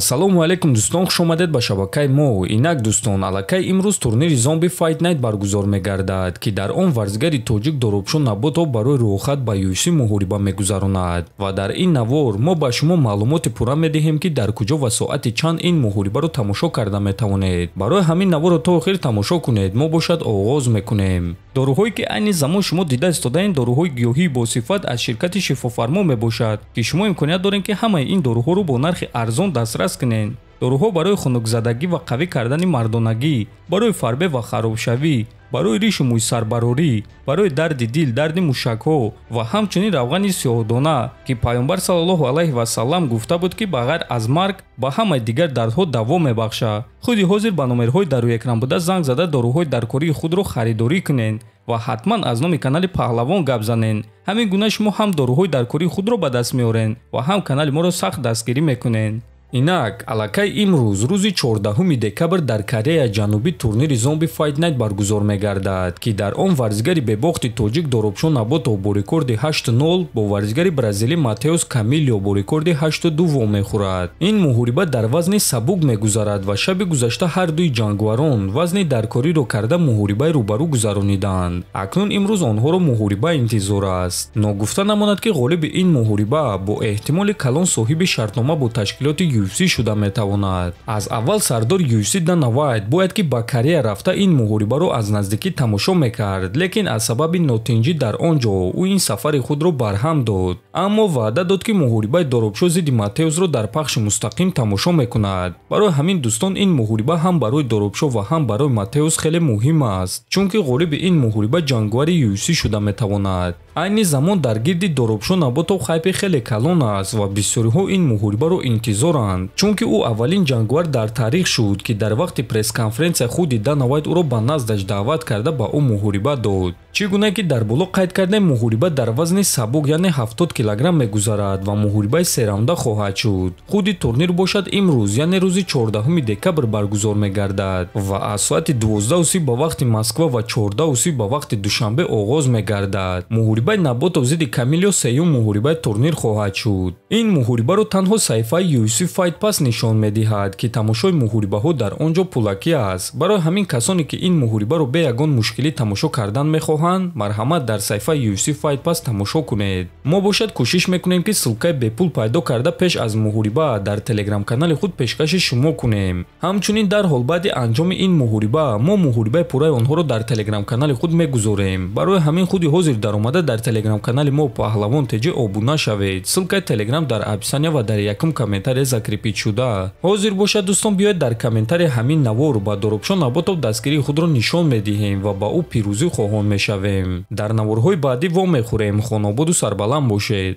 Ассалому алайкум дӯстон, хуш омадед ба шабакаи мо. Инак дӯстон, аллакай имрӯз турнири Zombie Fight Night баргузор мегардад, ки дар он варзигари тоҷик Доробшо Наботов барои роҳхат ба UFC муҳориба мегузаронад. Ва дар ин навор мо ба шумо маълумоти пурра медиҳем, ки дар куҷо ва соати чанд ин муҳорибаро тамошо карда метавонед. Барои ҳамин наворро то охир тамошо кунед. Мо бошад оғоз мекунем. доруҳое ки айни замон шумо дида истодаин доруҳои гиёҳии босифат аз ширкати Шифофармо мебошад, ки шумо имконият доред ки ҳамаи ин доруҳоро бо нархи арзон дастрас кунед. доруҳо барои хунукзадагӣ ва қавӣ кардани мардонагӣ, барои фарбе ва харобшавӣ, барои ришу мӯйсарбарорӣ, барои дарди дил, дарди мушакҳо ва ҳамчунин равғани сиёҳдона, ки пайғамбар саллаллоҳу алайҳи васаллам гуфта буд, ки ба ғайр аз марг ба ҳамаи дигар дардҳо даво мебахшад. худи ҳозир ба номерҳои дар рӯи экран буда занг зада доруҳои даркории худро харидорӣ кунед ва ҳатман аз номи канали Паҳлавон гап занед. ҳамин гуна шумо ҳам доруҳои даркории худро ба даст меоред ва ҳам канали моро сахт дастгирӣ мекунед. Инак аллакай имрӯз рӯзи 14 декабр дар Кореяи Ҷанубӣ турнири Zombie Fight Night баргузор мегардад, ки дар он варзигари бебохти тоҷик Доробшо Наботов бо рекорди 8-0 бо варзигари бразилӣ Матеус Камилио бо рекорди 8-2 вом мехӯрад. Ин муҳориба дар вазни сабук мегузарад ва шаби гузашта ҳар дуи ҷангварон вазни даркориро карда муҳорибаи рӯбарӯ гузарониданд. Акнун имрӯз онҳоро муҳориба интизор аст. Ногуфта намонад, ки ғолиби ин муҳориба бо эҳтимоли калон соҳиби шартнома бо ташкилоти UFC шуда метавонад. Аз аввал сардори UFC Дана Вайт бояд ки ба Корея рафта ин муҳорибаро аз наздикӣ тамошо мекард, лекин аз сабаби нотинҷӣ дар он ҷо ӯ ин сафари худро барҳам дод. Аммо ваъда дод, ки муҳорибаи Доробшо зидди Матеусро дар пахши мустақим тамошо мекунад. Барои ҳамин дӯстон ин муҳориба ҳам барои Доробшо ва ҳам барои Матеус хеле муҳим аст, чунки ғолиби ин муҳориба ҷангвари UFC шуда метавонад. айни замон дар гирди Доробшо Наботов хайпи хеле калон аст ва бисёриҳо ин муҳорибаро интизоранд, чунки ӯ аввалин ҷангвар дар таърих шуд, ки дар вақти пресс-конференсия худи Дана Вайт ӯро ба наздаш даъват карда ба ӯ муҳориба дод. чӣ гуна ки дар боло қайд кардаи муҳориба дар вазни сабук яъне 70 килограмм мегузарад ва муҳорибаи сераунда хоҳад шуд. худи турнир бошад имрӯз яъне рӯзи 14 декабр баргузор мегардад ва аз соати 12:30 ба вақти Москва ва 14:30 ба вақти душанбе оғоз мегардад. муҳорибаи Наботов зидди Камилио сеюм муҳорибаи турнир хоҳад шуд. ин муҳорибаро танҳо саҳифаи UFC Fight Pass нишон медиҳад, ки тамошои муҳорибаҳо дар он ҷо пулакӣ аст. барои ҳамин касоне ки ин муҳорибаро бе ягон мушкилӣ тамошо кардан мехоҳанд, марҳамат дар саҳифаи UFC Fight Pass тамошо кунед. мо бошад кӯшиш мекунем, ки ссилкаи бепул пайдо карда пеш аз муҳориба дар телеграм-канали худ пешкаши шумо кунем. ҳамчунин дар ҳол баъди анҷоми ин муҳориба мо муҳорибаи пурраи онҳоро дар телеграм-канали худ мегузорем. барои ҳамин худи ҳозир даромада дар телеграм-канали мо Паҳлавон TG обуна шавед. ссилкаи телеграм дар описания ва дар якум комментария закрепит шуда. ҳозир бошад дӯстон, биёед дар комментария ҳамин навор ба Доробшо Наботов дастгирии худро нишон медиҳем ва ба ӯ пирӯзӣ хоҳон мешавем. дар наворҳои баъдӣ вомехӯрем. хонободу сарбаланд бошед.